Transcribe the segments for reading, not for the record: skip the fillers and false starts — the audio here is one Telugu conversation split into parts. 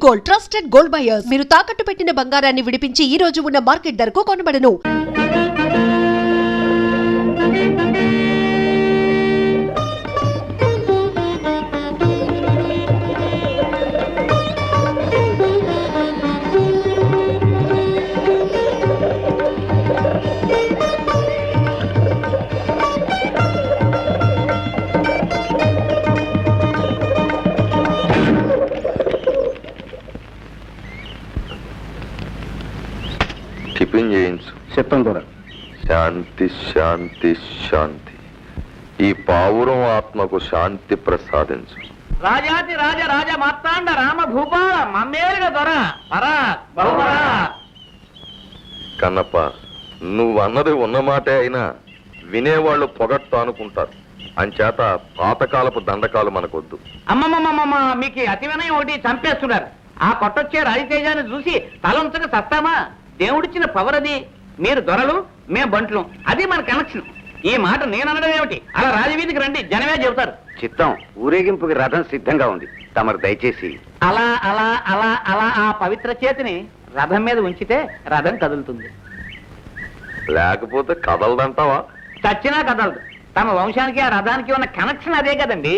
Gold, trusted gold buyers. మీరు తాకట్టు పెట్టిన బంగారాన్ని విడిపించి ఈ రోజు ఉన్న మార్కెట్ ధరకు కొనబడను. టిఫిన్ చేయించు. చెప్తాను కూడా. శాంతి శాంతి శాంతి. ఈ పావురం ఆత్మకు శాంతి ప్రసాదించు. రాజాతి రాజ రాజ మార్తాండ రామ భూపాల మమ్మేలుగా దొర పరా బహుపరా. కన్నప్ప, నువ్వు అన్నది ఉన్నమాటే అయినా వినేవాళ్ళు పొగట్టు అనుకుంటారు. అంచేత పాతకాలపు దండకాలు మనకొద్దు. అమ్మమ్మమ్మమ్మ, మీకు అతి వినయం ఒకటి చంపేస్తున్నారు. ఆ కొట్టొచ్చే రాజతేజాన్ని చూసి తలంచక సత్తామా? దేవుడిచ్చిన పవర్ అది. మీరు దొరలు, మేం బంట్లు, అది మన కనెక్షన్. ఈ మాట నేననడం ఏమిటి? అలా రాజవీధికి రండి, జనమే చెబుతారు. చిత్తం, ఊరేగింపుకి రథం సిద్ధంగా ఉంది. తమరు దయచేసి అలా అలా అలా అలా ఆ పవిత్ర చేతిని రథం మీద ఉంచితే రథం కదులుతుంది. లేకపోతే కదలదంటావా? చచ్చినా కదలదు. తమ వంశానికి ఆ రథానికి ఉన్న కనెక్షన్ అదే కదండి.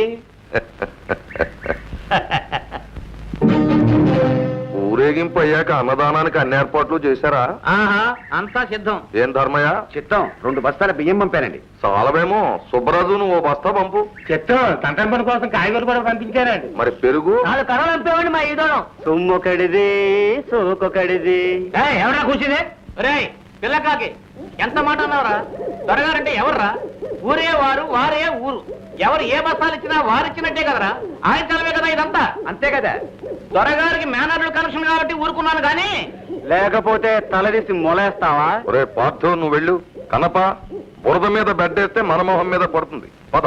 ఊరేగింపు అయ్యాక అన్నదానానికి అన్ని ఏర్పాట్లు చేశారా? ఆహా, అంతా సిద్ధం. ఏం ధర్మయ్య? చిత్తం, 2 బస్తాల బియ్యం పంపానండి. చాలవేమో. సుబ్బరాజు, నువ్వు 1 బస్తా పంపు. చిత్తం, తండ్రి పని కోసం కాయగూరలు కూడా పంపించారండి. మరి పెరుగు? 4 కర్రలు పంపేవాడి మా ఈదోళం. సొమ్మొకడిది, సోకొకడిది. ఎవరా కూర్చుంది? రే పిల్లకాకి, ఎంత మాట అన్నావురా? త్వరగారంటే ఎవర్రా? ఊరే వారు, వారే ఊరు. ఎవరు ఏ బస్తాలు ఇచ్చినా వారిచ్చినట్టే కదరా. ఆయన చలవే కదా ఇదంతా. అంతే కదా. త్వరగారికి మేనర్లు కనెక్షన్ కాబట్టి ఊరుకున్నాను కానీ లేకపోతే తలదీసి మొలేస్తావా? ఒరే పార్థు, నువ్వు వెళ్ళు. కనప, బురద మీద బెడ్డేస్తే మన మొహం మీద పడుతుంది. పద.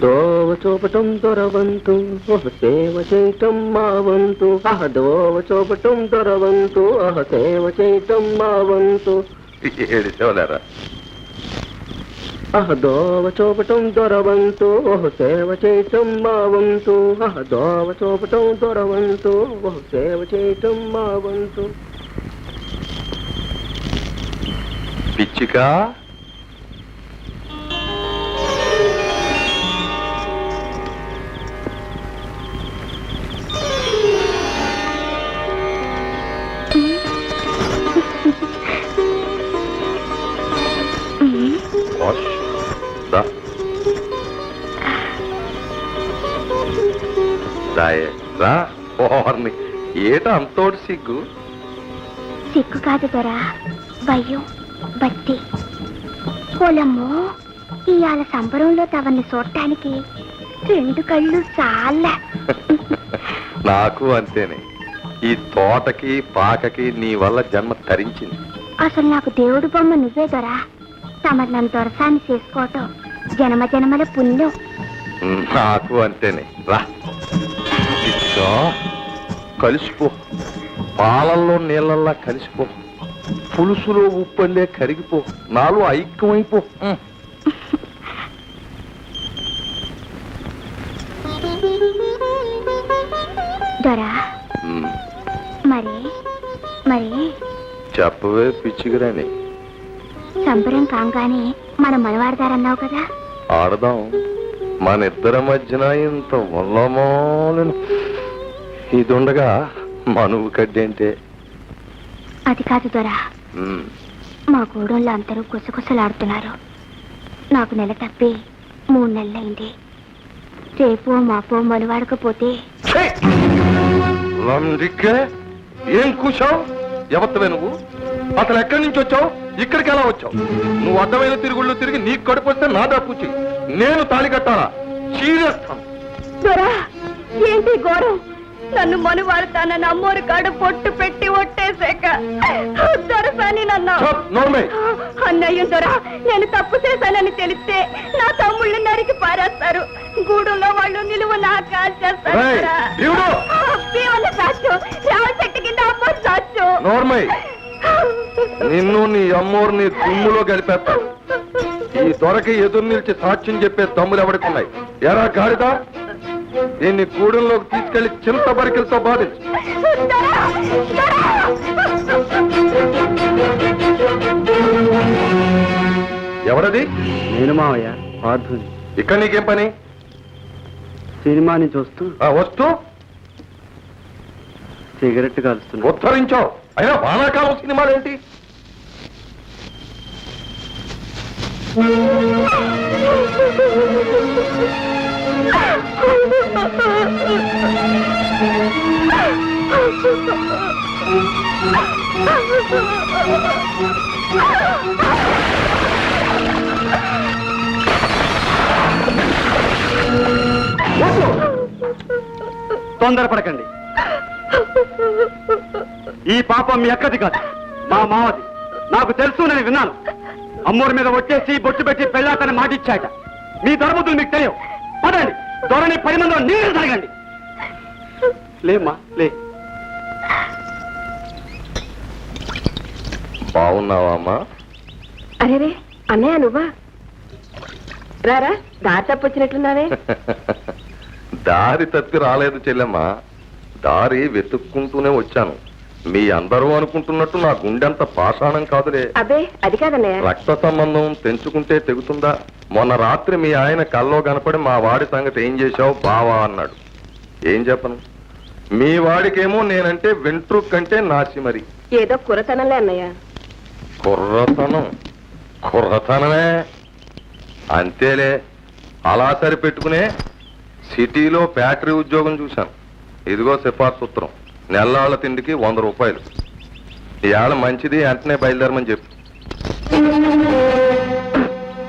దోవ చూపటం దొరవంతు, సేవ చేయటం మా వంతు. దోవ చూపటం దొరవంతు, సేవ చేయటం మా వంతు. ఏడిసేవలేరా? దోవ చూపటం దొరవంతు, సేవ చేయటం మా వంతు. దోవ చూపటం దొరవంతు, సేవ చేయటం మా వంతు. పిచ్చిక, ఏట అంతోటి సిగ్గు? సిగ్గు కాదు దొరా, భయం, బత్తి. పొలమ్మో, ఇవాళ సంబరంలో తవన్ని చూడటానికి 2 కళ్ళు చాలా. నాకు అంతేనే. ఈ తోటకి పాకకి నీ వల్ల జన్మ తరించింది. అసలు నాకు దేవుడు బొమ్మ నువ్వే దొరా. తమరు నన్ను దొరసాన్ని చేసుకోవటం జన్మ జన్మల పుణ్యం. నాకు అంతేనే. రా, కలిసిపో. పాలల్లో నీళ్ళల్లా కలిసిపో. పులుసులో ఉప్పల్లే కరిగిపో. నాలో ఐక్యమైపో. దొరా, మరి మరి చెప్పవే పిచ్చిగిరాని. సంబరం కాగానే మన మనవాడదారన్నావు కదా. ఆడదాం. మన ఇద్దరి మధ్యన ఇంత వల్లమాలని ఇదుండగా మనువు కడ్డేంటే. అది కాదు దొరా, మా గూడెంలో అందరూ గుసగుసలాడుతున్నారు. నాకు నెల తప్పి 3 నెలలైంది. రేపో మాపో మనవాడకపోతే. ఏం కూర్చావు? ఎవత్తవే నువ్వు? అసలు ఎక్కడి నుంచి వచ్చావు? ఇక్కడికి ఎలా వచ్చావు? నువ్వు అడ్డమైన తిరుగుళ్ళు తిరిగి నీకు కడుపు వస్తే నా దాపుచ్చి నేను తాళి కట్టాలా? చీరేస్తాను. దొరా, ఏంటి ఘోరం? నన్ను మనువాడుతానని అమ్మోరు కాడు పొట్టు పెట్టి ఒట్టేసాక దొరసాని నన్ను అన్నయ్య. దొరా, నేను తప్పు చేశానని తెలిస్తే నా తమ్ముళ్ళు నరికి పారేస్తారు. గూడులో వాళ్ళు నిలువ నా కాల్చేస్తారు. రావ చెట్టు కింద అమ్మోరు సాచ్చు. నిన్ను నీ అమ్మోరు నీ దుమ్ములో గడిపేస్తా. ఈ దొరకి ఎదురు నిలిచి సాక్ష్యం చెప్పే దమ్ములు ఎవడుకున్నాయి? ఎరా గాడిదా, దీన్ని గూడెంలోకి తీసుకెళ్లి చింత బరికిలతో బాధించు. ఎవరది? నేను మావయ్య పార్థుని. ఇక్కడ నీకేం పని? సినిమాని చూస్తూ వస్తూ సిగరెట్ కాలుస్తున్నా. ఉత్తరించావు. అయినా వానాకాలం సినిమాలేంటి? తొందరపడకండి. ఈ పాపం మీ అక్కది కాదు, మా మావది. నాకు తెలుసు, నేను విన్నాను. అమ్మూరి మీద వచ్చేసి బొట్టు పెట్టి పెళ్ళాతని మాటిచ్చాట. మీ ధర్మతులు మీకు తెలియవు. పదండి, దొరని 10 మందిలో నీళ్ళు తాగండి. లేమ్మా లే. బాగున్నావా అమ్మా? అరే అన్నయ్య నువ్వా? రారా, దారి తప్పొచ్చినట్లున్నావే. దారి తప్పి రాలేదు చెల్లెమ్మా, దారి వెతుక్కుంటూనే వచ్చాను. మీ అందరూ అనుకుంటున్నట్టు నా గుండెంత పాషాణం కాదులే. అబ్బే అది కాదన్నయ్య. రక్త సంబంధం తెంచుకుంటే తెగుతుందా? మొన్న రాత్రి మీ ఆయన కల్లో కనపడి మా వాడి సంగతి ఏం చేశావు బావా అన్నాడు. ఏం చెప్పను? మీ వాడికేమో నేనంటే వెంట్రుక్ కంటే నాసి. మరి ఏదో కురతనంలే అన్నయ్య. కుర్రతనమే అంతేలే. అలా సరిపెట్టుకునే సిటీలో ఫ్యాక్టరీ ఉద్యోగం చూశాను. ఇదిగో సిఫార్సు ఉత్తరం. నెల్లాళ్ళ తిండికి 100 రూపాయలు. ఇవాళ మంచిది, వెంటనే బయలుదేరమని చెప్పు.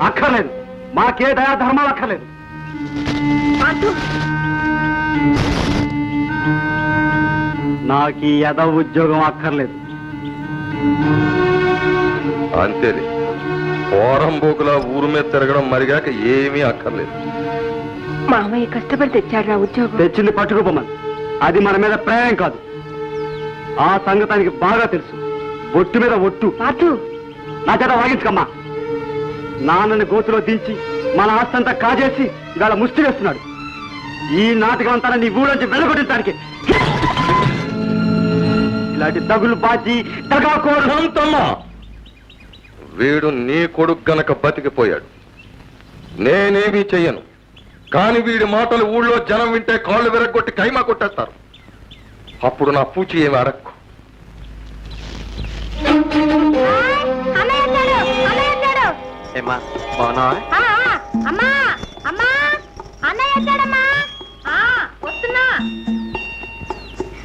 అక్కర్లేదు, మాకే దయా ధర్మాలు అక్కర్లేదు. నాకు ఈ యదవ ఉద్యోగం అక్కర్లేదు. అంతేలే, పోరంబోకులా ఊరు మీద తిరగడం మరిగాక ఏమీ అక్కర్లేదు. మామయ్య కష్టపడి తెచ్చాడు రా ఉద్యోగం. తెచ్చింది పట్టుకోమని. అది మన మీద ప్రేమ కాదు. ఆ సంగతానికి బాగా తెలుసు. బొట్టు మీద ఒట్టు. నా చేత వాగించుకమ్మా. నాన్నని గోతులో దించి మన ఆస్తంతా కాజేసి ఇవాళ ముష్టి వేస్తున్నాడు. ఈ నాటకం అంతా నీ ఊళ్ళోంచి వెళ్ళగొట్టడానికి. ఇలాంటి దగులు బాజీ శాంతమ్మా, వీడు నీ కొడుకు గనక బతికిపోయాడు. నేనేమీ చెయ్యను. కాని వీడి మాటలు ఊళ్ళో జనం వింటే కాళ్ళు విరగొట్టి కైమా కొట్టేస్తారు. అప్పుడు నా పూచి ఏమి అడక్కు.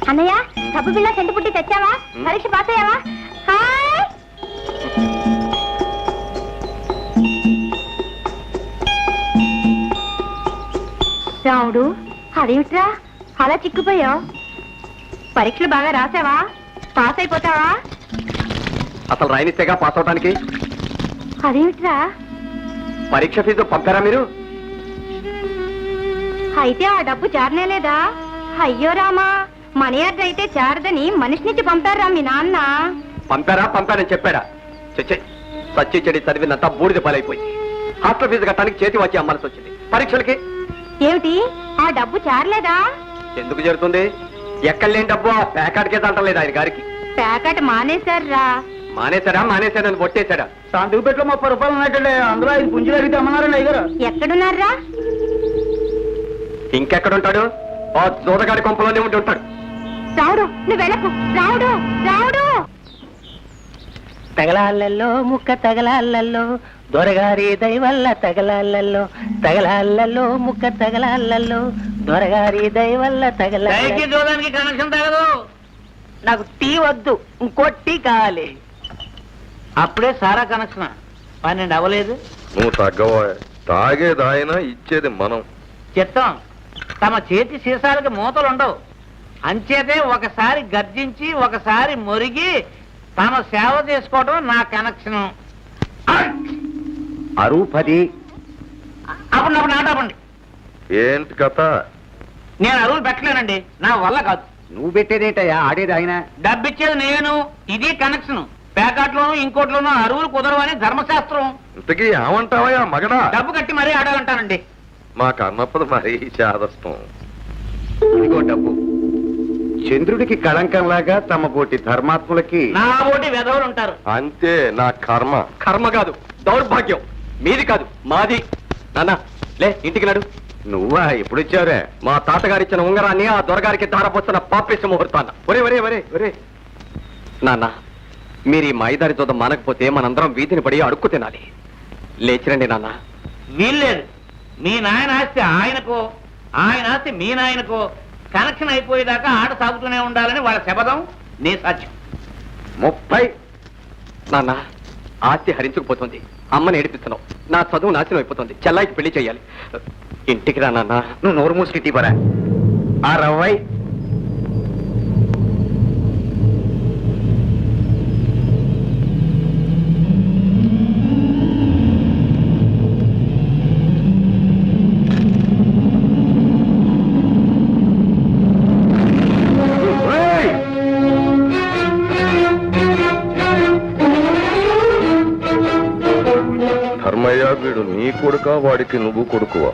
అన్నయ్య సబ్బు బిళ్ళ సెంటు పుట్టి తెచ్చావా? పరీక్ష పాస్ అయ్యావా? రావుడు, అదేమిట్రా అలా చిక్కుపోయావు? పరీక్షలు బాగా రాసావా? పాస్ అయిపోతావా? అసలు రాయనిస్తేగా పాస్ అవడానికి. అదేమిట్రా? పరీక్ష ఫీజు పంపారా మీరు? అయితే ఆ డబ్బు చేరనేలేదా? అయ్యో రామా, మనీ ఆర్డర్ అయితే చేరదని మనిషినిచ్చి పంపారా మీ నాన్న? పంపారని చెప్పాడా? చచ్చే, సచ్చి చెడి చదివినంతా బూడిద పాలైపోయింది. హాస్టల్ ఫీజు కట్టడానికి చేతి వచ్చి అమ్మాల్సి వచ్చింది. పరీక్షలకి ఏమిటి ఆ డబ్బు చేరలేదా? ఎందుకు జరుగుతుంది? ఎక్కడ లేని డబ్బు ఆ ప్యాకెట్కే తంటలేదు ఆయన గారికి. ప్యాకెట్ మానేశారా? మానేశాడని కొట్టేశాడా? శాంతిపేటలో 30 రూపాయలు ఉన్నాయండి. అందులో 5 పుంజులు అడిగితే అమ్మన్నారండి అయ్యారు. ఎక్కడున్నారా? ఇంకెక్కడుంటాడు? ఆ జోదగాడి కొంపలోనే ఉండి ఉంటాడు. రావుడు, నువ్వు వెళ్ళకు. రావుడు, రావుడు. తగలాళ్ళల్లో ముక్క తగలాళ్ళల్లో దొరగారి దయవల్ల తగలాళ్ళల్లో తగలాళ్ళల్లో ముక్క తగలాళ్ళల్లో దొరగారి దయవల్ల దయకి చూడడానికి కనెక్షన్ తగదు. నాకు టీ వద్దు, ఇంకో టీ కావాలి. అప్పుడే సారా కనెక్షన్ 12 అవ్వలేదు. నువ్వు తగ్గవా? తాగేదాయన ఇచ్చేది మనం. చిత్తం, తమ చేతి సీసాలకి మూతలు ఉండవు. అంచేతే ఒకసారి గర్జించి ఒకసారి మొరిగి తమ సేవ చేసుకోవడం నా కనెక్షన్. అరువు 10. అప్పుడు నాటపండి. ఏంటి కథ? నేను అరువులు పెట్టలేనండి, నా వల్ల కాదు. నువ్వు పెట్టేదేంటయ్యా? ఆడేది ఆయన. డబ్బిచ్చేది నేను, ఇది కనెక్షన్. పేకాట్లోనూ ఇంకోట్లోనూ అరువులు కుదరవని ధర్మశాస్త్రం. ఇంతకీ ఏమంటావా మగడా? డబ్బు కట్టి మరీ ఆడాలంటానండి. మా కన్నప్పది మరీ చాదస్తం. ఇదిగో డబ్బు. చంద్రుడికి కళంకంలాగా తమ పోటీ ధర్మాత్ములకి నా ఓటి వెధవులు ఉంటారు. అంతే, నా కర్మ. కర్మ కాదు, దౌర్భాగ్యం. మీది కాదు, మాది. నాన్న లే, ఇంటికి నడు. నువ్వా ఎప్పుడొచ్చావురా? మా తాతగారిచ్చిన ఉంగరాన్ని ఆ దొరగారికి ధారపోస్తున్న పాపిష్ట ముహూర్తాన్న. ఒరే ఒరే ఒరే ఒరే నాన్న, మీరు ఈ మాయిదారి చూద్దాం మానకపోతే మనందరం వీధిని పడి అడుక్కు తినాలి. లేచిరండి నాన్న. వీల్లేదు. మీ నాయన ఆస్తి ఆయనకో, ఆయన ఆస్తి మీ నాయనకో కనెక్షన్ అయిపోయేదాకా ఆట సాగుతూనే ఉండాలని వాళ్ళ శపథం, నీ సాధ్యం. 30. నాన్న, ఆస్తి హరించుకుపోతుంది. అమ్మని ఏడిపిస్తున్నావు. నా చదువు నాశనం అయిపోతుంది. చెల్లాయికి పెళ్లి చేయాలి. ఇంటికి రా నాన్న. నువ్వు నోరు మూసుకి తీపరా. 60. ధర్మయ్య, వీడు నీ కొడుక, వాడికి నువ్వు కొడుకువా?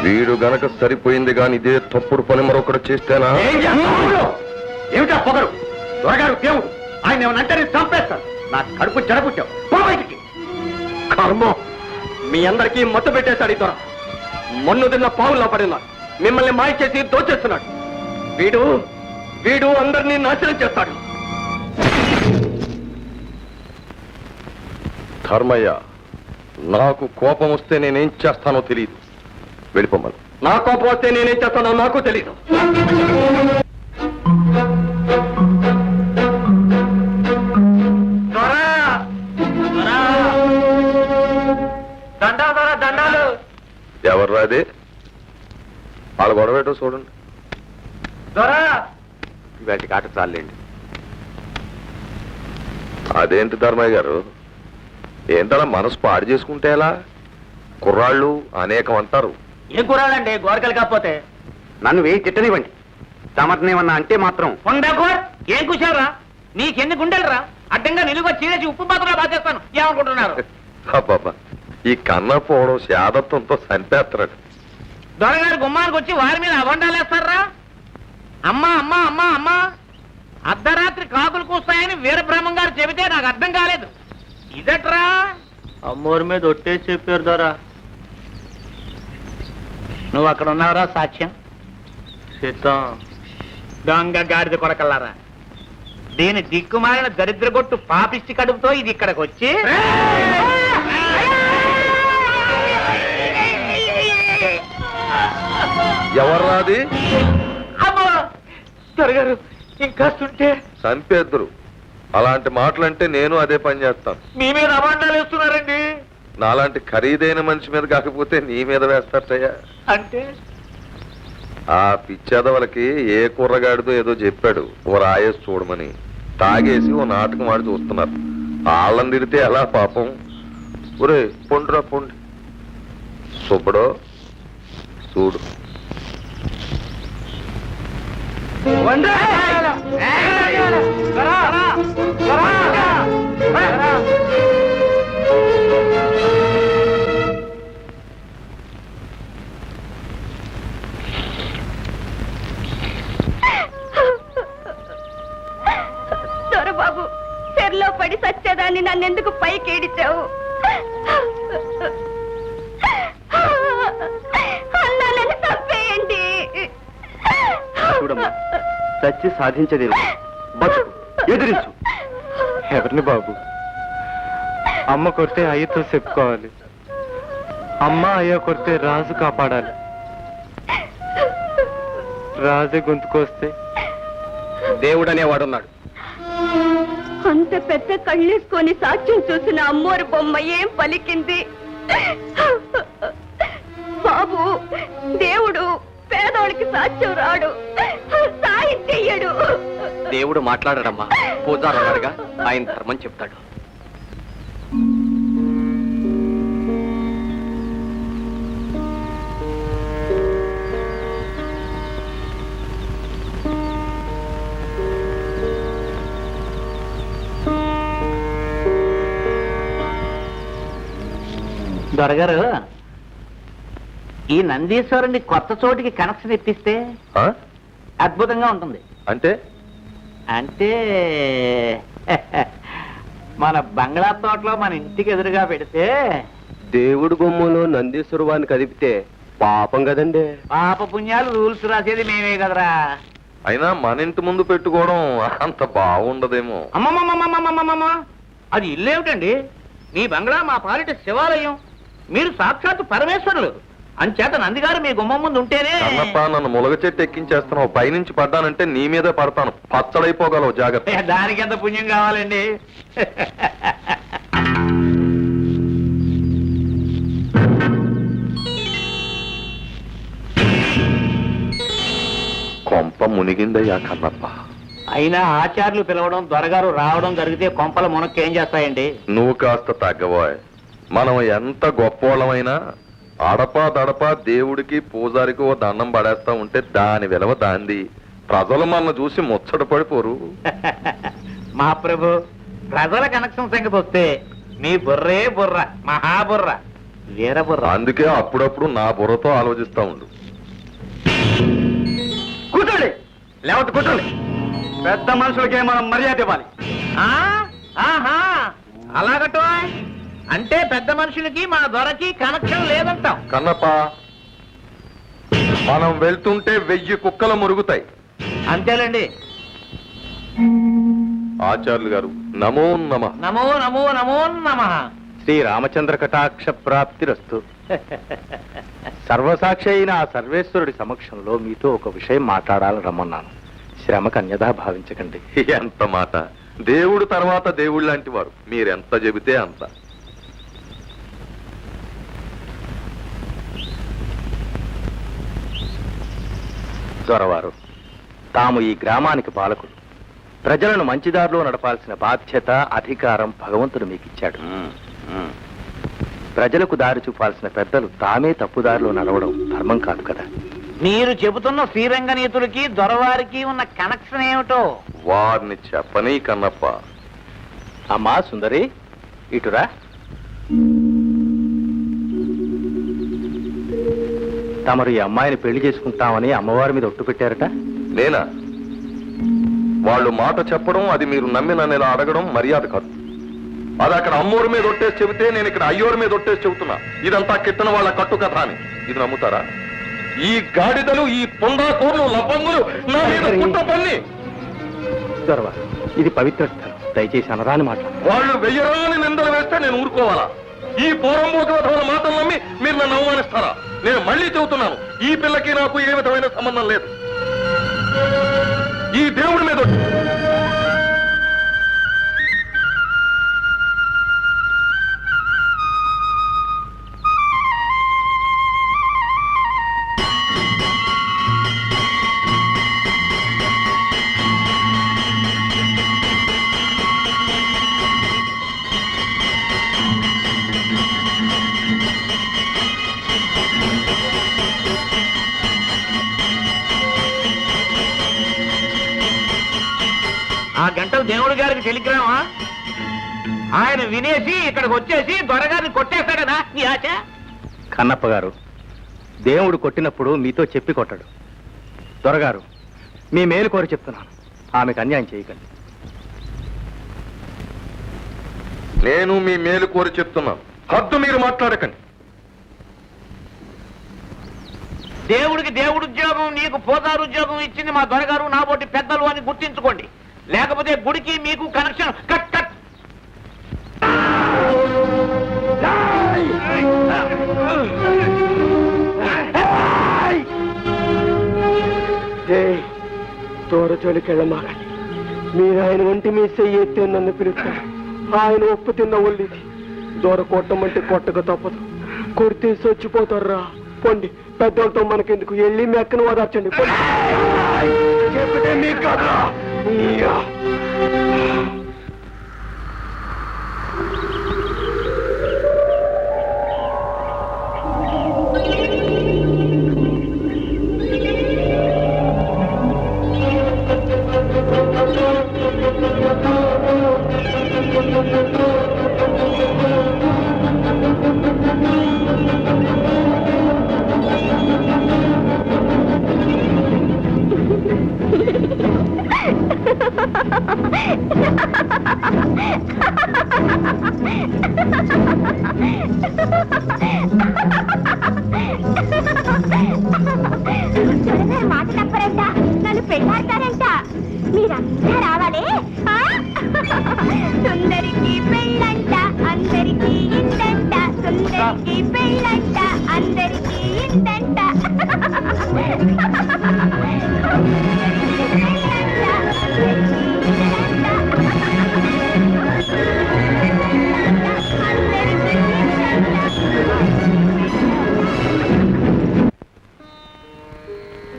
వీడు గనక సరిపోయింది గాని ఇదే తప్పుడు పని మరొకటి చేస్తేనా? ఏమిటా పొగరు? దొరగారు దేవుడు. ఆయన ఏమనంటే నేను చంపేస్తాను. నా కడుపు చెడపుట్టావు. పో బయటికి. కర్మ, మీ అందరికీ మత్తు పెట్టేశాడు ఈ దొర. మొన్ను తిన్న పావుల్లో పడినా మిమ్మల్ని మాయ చేసి దోచేస్తున్నాడు. వీడు వీడు అందరినీ నాశనం చేస్తాడు. ధర్మయ్య, నాకు కోపం వస్తే నేనేం చేస్తానో తెలియదు. వెళ్ళిపోమ్మను. నా కోపం వస్తే నేనేం చేస్తానో నాకు తెలీదు. దండాలు. ఎవర్రా అది? వాళ్ళ గొడవ ఏంటో చూడండి. వాటికి ఆట చాలండి. అదేంటి ధర్మయ్య గారు, ఏంటలా మనసు పాడు చేసుకుంటే ఎలా? కుర్రాళ్ళు అనేకం అంటారు. ఏం కూరాలండి గోరకలు కాకపోతే? నన్ను వేయి తిట్టనివ్వండి. తమరినేమన్నా అంటే మాత్రం ఉండకూర్. ఏం కూర్చావురా? నీకెన్ని గుండెలరా? అడ్డంగా నిలువ చీరేసి ఉప్పు పాత్రలో బాధేస్తాను. ఏమనుకుంటున్నారు? అబ్బబ్బా, ఈ కన్న పోవడం శాదత్వంతో చంపేస్తున్నాడు. దొరగారు గుమ్మానికి వచ్చి వారి మీద అవండాలేస్తారా? అమ్మా అమ్మా అమ్మా అమ్మా, అర్ధరాత్రి కాకులు కూస్తాయని వీరబ్రహ్మం గారు చెబితే నాకు అర్థం కాలేదు. ఇదట్రా? అమ్మోరి మీద ఒట్టేసి చెప్పారు దొరా. నువ్వు అక్కడ ఉన్నావురా సాక్ష్యం? సిద్ధం. దొంగ గాడిద కొరకల్లారా, దీని దిక్కుమాలిన దరిద్రగొట్టు పాపిష్టి కడుపుతో ఇది ఇక్కడికి వచ్చి ఎవర్రాది? అమ్మా దొరగారు ఇంకాస్తుంటే చంపేద్దరు. అలాంటి మాటలంటే నేను అదే పని చేస్తాను. మీ మీద అవాండాలు వేస్తున్నారండి. నాలాంటి ఖరీదైన మనిషి మీద కాకపోతే నీ మీద వేస్తారయ్యా. అంటే ఆ పిచ్చేదవలకి ఏ కుర్రగాడితో ఏదో చెప్పాడు ఓ రాయేసి చూడమని. తాగేసి ఓ నాటకం ఆడి చూస్తున్నారు. వాళ్ళని తిరిగితే ఎలా పాపం? ఒరే పొండురా పొండి. సుబ్బడో చూడు. దొరబాబు, చెర్లో పడి సచ్చేదాన్ని నన్నెందుకు పైకి ఏడిచావు? అన్నా, నన్ను చంపేయండి. చూడమ్మా, చచ్చి సాధించేది బతుకు, ఎదిరించు. ఎవరిని బాబు? అమ్మ కొడితే అయ్యతో చెప్పుకోవాలి. అమ్మ అయ్య కొడితే రాజు కాపాడాలి. రాజు గొంతుకొస్తే దేవుడు అనేవాడున్నాడు. అంత పెద్ద కళ్ళేసుకొని సాక్ష్యం చూసిన అమ్మోరు బొమ్మ ఏం పలికింది? బాబు, దేవుడు పేదోళ్ళకి సాక్ష్యం రాడు, సాయం చెయ్యడు. దేవుడు మాట్లాడడమ్మా. పూజారు అన్నాడుగా, ఆయన ధర్మం చెప్తాడు. దొరగారు, ఈ నందీశ్వరుని కొత్త చోటికి కనెక్షన్ ఇప్పిస్తే ఆ? అద్భుతంగా ఉంటుంది. అంటే అంటే మన బంగ్లా తోటలో మన ఇంటికి ఎదురుగా పెడితే దేవుడి బొమ్మలో నందీశ్వర వారిని కదిపితే పాపం కదండి. పాప పుణ్యాలు రూల్స్ రాసేది మేమే కదరా. అయినా మన ఇంటి ముందు పెట్టుకోవడం అంత బాగుండదేమో. అమ్మమ్మమ్మమ్మమ్మమ్మమ్మ, అది ఇల్లేమిటండి? మీ బంగ్లా మా పాలిట శివాలయం, మీరు సాక్షాత్తు పరమేశ్వరులు. అంచేత నందిగారు మీ గుమ్మం ముందు ఉంటేనే. కన్నప్ప, నన్ను ములగ చెట్టు ఎక్కించేస్తున్నావు. పైనుంచి పడ్డానంటే నీ మీదే పడతాను. పచ్చడైపోగలవు, జాగ్రత్త. దానికి ఎంత పుణ్యం కావాలండి? కొంప మునిగిందయ్యా కన్నప్ప. అయినా ఆచార్యులు పిలవడం, దొరగారు రావడం జరిగితే కొంపల మునక్కి ఏం చేస్తాయండి? నువ్వు కాస్త తగ్గబోయ్. మనం ఎంత గొప్పోళ్ళమైనా అడపా దడపా దేవుడికి పూజారికి ఓ దండం పడేస్తా ఉంటే దాని విలువ దాంది. ప్రజలు మన చూసి ముచ్చట పడిపోరు. మా ప్రభు, ప్రజల కనెక్షన్ సంగతి వస్తే మీ బుర్రే బుర్ర, మహాబుర్ర, వీర బుర్ర. అందుకే అప్పుడప్పుడు నా బుర్రతో ఆలోచిస్తా ఉండు. కూర్చోండి, లేవట్టు కూర్చోండి. పెద్ద మనుషులకే మనం మర్యాద ఇవ్వాలి. అలాగటో అంటే పెద్ద మనుషులకి మా దొరకి కనెక్షన్ లేదంటాం. కన్నప్ప, మనం వెళ్తుంటే 1000 కుక్కలు మురుగుతాయి. అంతేలేండి. ఆచార్యులు గారు, నమో నమః. నమో నమో నమో నమః. శ్రీరామచంద్ర కటాక్ష ప్రాప్తిరస్తు. సర్వసాక్షి అయిన ఆ సర్వేశ్వరుడి సమక్షంలో మీతో ఒక విషయం మాట్లాడాలని రమ్మన్నాను. శ్రమకు అన్యథా భావించకండి. ఎంత మాట! దేవుడు తర్వాత దేవుడు లాంటి వారు. మీరెంత చెబితే అంత. దొరవారు, తాము ఈ గ్రామానికి పాలకులు. ప్రజలను మంచిదారిలో నడపాల్సిన బాధ్యత, అధికారం భగవంతుడు మీకు ఇచ్చాడు. ప్రజలకు దారి చూపాల్సిన పెద్దలు తామే తప్పుదారిలో నడవడం ధర్మం కాదు కదా. మీరు చెబుతున్న శ్రీరంగనీతులకి దొరవారికి ఉన్న కనెక్షన్ ఏమిటో వారిని చెప్పని కన్నప్ప. అమ్మా సుందరి, ఇటురా. తమరు ఈ అమ్మాయిని పెళ్లి చేసుకుంటామని అమ్మవారి మీద ఒట్టు పెట్టారట. నేనా? వాళ్ళు మాట చెప్పడం, అది మీరు నమ్మి నన్ను ఇలా అడగడం మర్యాద కాదు. అది అక్కడ అమ్మోరు మీద ఒట్టేసి చెబితే నేను ఇక్కడ అయ్యోరు మీద ఒట్టేసి చెబుతున్నా. ఇదంతా కిట్టన వాళ్ళ కట్టు కథ అని. ఇది నమ్ముతారా? ఈ గాడిదలు, ఈ పొందాకోర్లు, లబ్బంగులు నా మీద కుట్ర పన్ని. దొరవారు, ఇది పవిత్ర స్థలం, దయచేసి అనరాని మాట్లాడు. వాళ్ళు 1000 నిందలు వేస్తే నేను ఊరుకోవాలా? ఈ పోరంబోకల మాటలు నమ్మి మీరు నన్ను అవమానిస్తారా? నేను మళ్ళీ చెబుతున్నాను, ఈ పిల్లకి నాకు ఏ విధమైన సంబంధం లేదు. ఈ దేవుడి మీద ఒట్టు. ఆ గంటలు దేవుడి గారికి టెలిగ్రామా? ఆయన వినేసి ఇక్కడికి వచ్చేసి దొరగారిని కొట్టేస్తాడనా నీ ఆశ? కన్నప్ప గారు, దేవుడు కొట్టినప్పుడు మీతో చెప్పి కొట్టాడు. దొరగారు, మీ మేలు కోరి చెప్తున్నాను, ఆమెకు అన్యాయం చేయకండి. నేను మీ మేలు కోరి చెప్తున్నాను, హద్దు మీరు మాట్లాడకండి. దేవుడికి దేవుడు ఉద్యోగం, నీకు పోతారు ఉద్యోగం ఇచ్చింది మా దొరగారు, నాబోటి పెద్దలు అని గుర్తించుకోండి. లేకపోతే గుడికి మీకు కనెక్షన్ కట్ కట్. తోరచోలికెళ్ళమాగండి. మీరు ఆయన వంటి మీ చెయ్యి ఎత్తే నన్ను పిలుస్తారు. ఆయన ఒప్పు తిన్న ఒళ్ళిది. దూర కొట్టమంటే కొట్టక తప్పదు. కొడితే చచ్చిపోతారా. పొండి, పెద్దలతో మనకెందుకు, వెళ్ళి మెక్కను ఓదార్చండి. చెప్పితే మీకు కదా. దొరగారు మాట తప్పరంట, నన్ను పెళ్ళాడతారంట. మీరంతా రావాలి. సుందరికి పెళ్ళంట, అందరికి ఇందంట. సుందరికి పెళ్ళంట, అందరికి ఇందంట.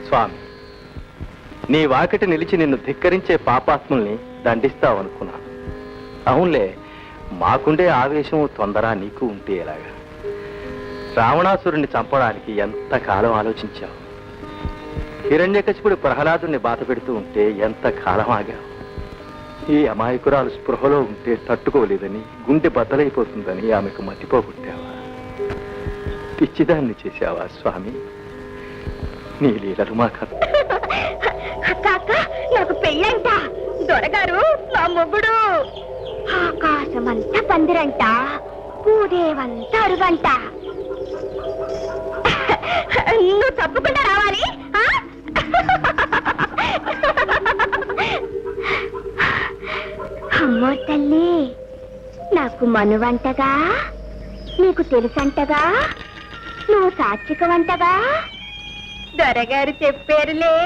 స్వామి, నీ వాకిట నిలిచి నిన్ను ధిక్కరించే పాపాత్ముల్ని దండిస్తావనుకున్నాను. అవునులే, మాకుండే ఆవేశం తొందర నీకు ఉంటే ఎలాగా? రావణాసురుణ్ణి చంపడానికి ఎంత కాలం ఆలోచించావు? హిరణ్యకశిపుడు ప్రహ్లాదుని బాధ పెడుతూ ఉంటే ఎంత కాలం ఆగావు? ఈ అమాయకురాలు స్పృహలో ఉంటే తట్టుకోలేదని, గుండె బద్దలైపోతుందని ఆమెకు మతిపోగొట్టావా? పిచ్చిదాన్ని చేశావా స్వామి? నీ లీలలు మాకు అక్క, నాకు పెళ్ళంట. దొరగారు నా మొగుడు. ఆకాశమంతా పందిరంట, పూదేవంతా అరుగంట. నువ్వు తప్పకుండా రావాలి. అమ్మో తల్లి, నాకు మనువంటగా, నీకు తెలుసంటగా, నువ్వు సాత్వికవంటగా దొరగారు చెప్పారులే.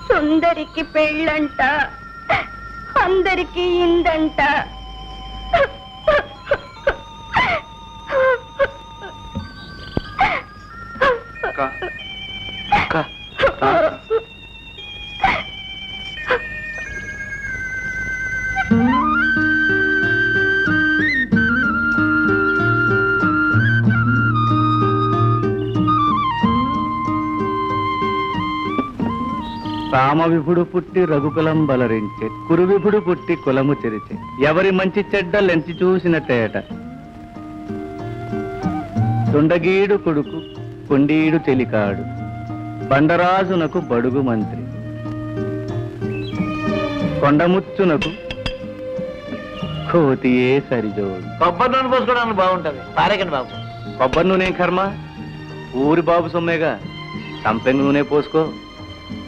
సుందరికి పెళ్ళంట, అందరికి ఇందంట. రామవిభుడు పుట్టి రఘుకులం బలరించే, కురువిభుడు పుట్టి కులము చెరిచే, ఎవరి మంచి చెడ్డలెంచి చూసినట్టేట. తుండగీడు కొడుకు కొండీడు చెలికాడు, బండరాజునకు బడుగు మంత్రి. కొండముచ్చునకు కోతియే సరిజోడు. కొబ్బరి నూనె పోసుకోవడానికి బాగుంటది, పారేకండి బాబు. కొబ్బరి నూనె కర్మ, ఊరి బాబు సొమ్మేగా. సంపెంగ నూనె పోసుకో,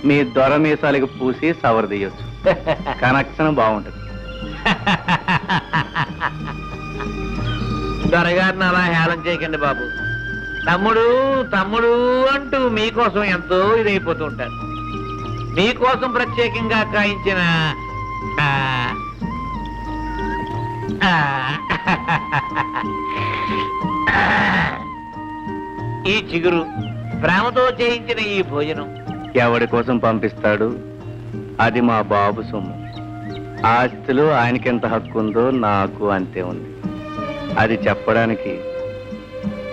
మీ దొర మీసాలకు పూసి సవరదీయొచ్చు. కనెక్షన్ బాగుంటది. దొరగారిని అలా హేళన చేయకండి బాబు. తమ్ముడు తమ్ముడు అంటూ మీకోసం ఎంతో ఇదైపోతూ ఉంటారు. మీకోసం ప్రత్యేకంగా కాయించిన ఈ చిగురు, ప్రేమతో చేయించిన ఈ భోజనం ఎవడి కోసం పంపిస్తాడు? అది మా బాబు సొమ్ము. ఆస్తిలో ఆయనకెంత హక్కు ఉందో నాకు అంతే ఉంది. అది చెప్పడానికి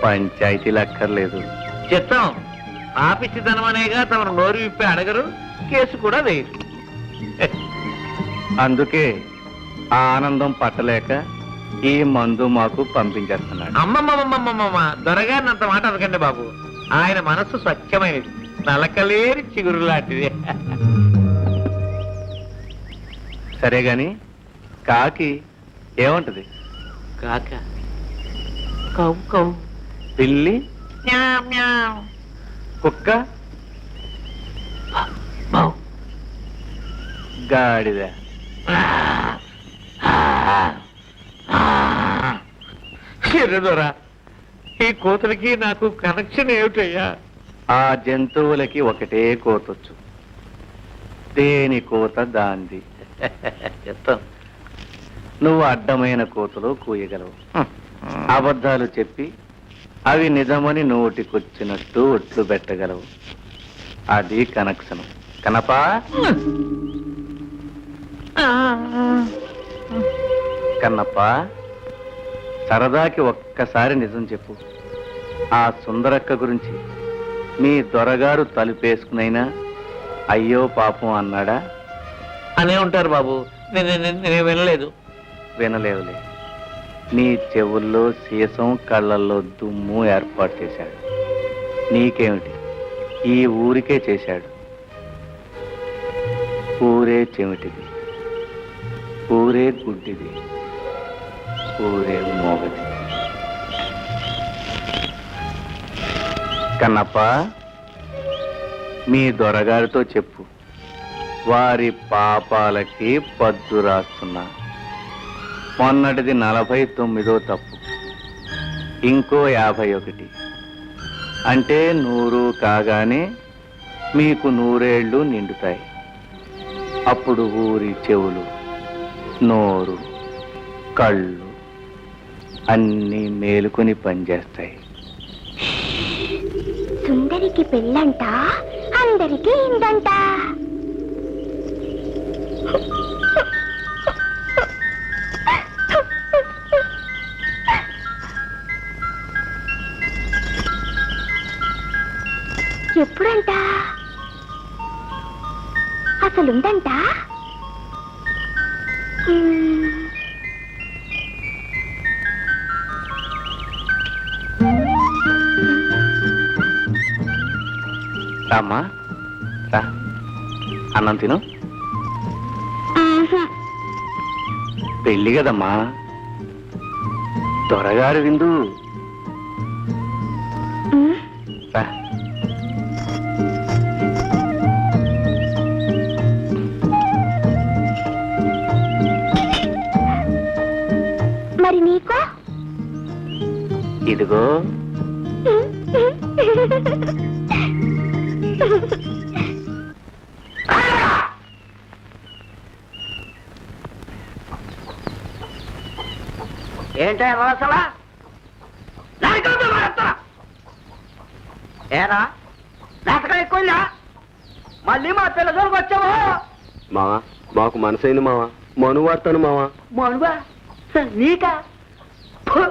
పంచాయతీలు అక్కర్లేదు. చిత్తం, ఆపిచ్చితనం అనేగా తమను నోరు విప్పి అడగరు, కేసు కూడా వేయరు. అందుకే ఆ ఆనందం పట్టలేక ఈ మందు మాకు పంపించేస్తున్నాడు. అమ్మమ్మమ్మమ్మమ్మ, దొరగారిని అంత మాట అనకండి బాబు. ఆయన మనస్సు స్వచ్ఛమైనది, నలకలేని చిగురు లాంటిది. సరే గాని కాకి ఏమంటది? కాక కౌ కౌ, పిల్లి మ్యావ్ మ్యావ్, కుక్క బౌ. గాడిద ఎర్రదొరా, ఈ కోతలకి నాకు కనెక్షన్ ఏమిటయ్యా? ఆ జంతువులకి ఒకటే కోతొచ్చు. దేని కోత దాంది. చెప్తాను. నువ్వు అడ్డమైన కోతలు కూయగలవు. అబద్ధాలు చెప్పి అవి నిజమని నోటికొచ్చినట్టు ఒట్లు పెట్టగలవు. అది కనెక్షన్. కనపా కన్నప్ప, సరదాకి ఒక్కసారి నిజం చెప్పు. ఆ సుందరక్క గురించి మీ దొరగారు తలుపేసుకునైనా అయ్యో పాపం అన్నాడా? అనే ఉంటారు బాబు, నేను వినలేదు. వినలేవులే. నీ చెవుల్లో సీసం, కళ్ళల్లో దుమ్ము ఏర్పాటు చేశాడు. నీకేమిటి, ఈ ఊరికే చేశాడు. ఊరే చెమిటిది. ఊరే గుడ్డిది, ఊరే మోగది. కన్నప్ప, మీ దొరగారితో చెప్పు, వారి పాపాలకి పద్దు రాస్తున్నా. మొన్నటిది 49వ తప్పు, ఇంకో 51, అంటే 100 కాగానే మీకు 100 ఏళ్ళు నిండుతాయి. అప్పుడు ఊరి చెవులు, నోరు, కళ్ళు అన్నీ మేలుకొని పనిచేస్తాయి. సుందరికి పెళ్ళంట, అందరికి ఇందంట. ఎప్పుడంట? అసలుందంట? రామ్మా, రా, అన్నం తిను. పెళ్ళి కదమ్మా, త్వరగారు విందు. రా. మరి నీకో? ఇదిగో. ఏంటే అసలా ఏరా నాటకం ఎక్కువా? మళ్ళీ మా పిల్ల దొరికి వచ్చావా? మావా, మాకు మనసైంది మావా, మనువార్తాను మావా. మనువా నీకా? ఫు!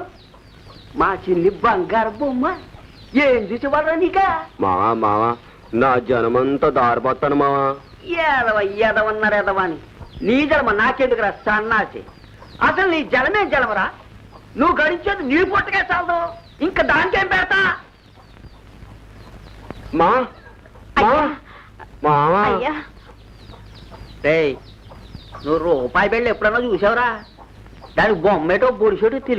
మా చిన్ని బంగారు బొమ్మ ఏం చూసేవాళ్ళరా నీకా? మావా మావా, నా జనమంతా దారిపోతాను మావా. ఎదవన్నారు ఎదవని. నీ జలమ నాకెందుకురా సన్నాసి? అసలు నీ జలమేం జలమరా? నువ్వు గడించేది నీ పుట్టకే చాలదు, ఇంకా దానికేం పెడతా? మా మావా, రేయ్, నువ్వు రూపాయి బిళ్ళ ఎప్పుడన్నా చూసావురా? దానికి బొమ్మేటో బొడిసోటో తెలుసు.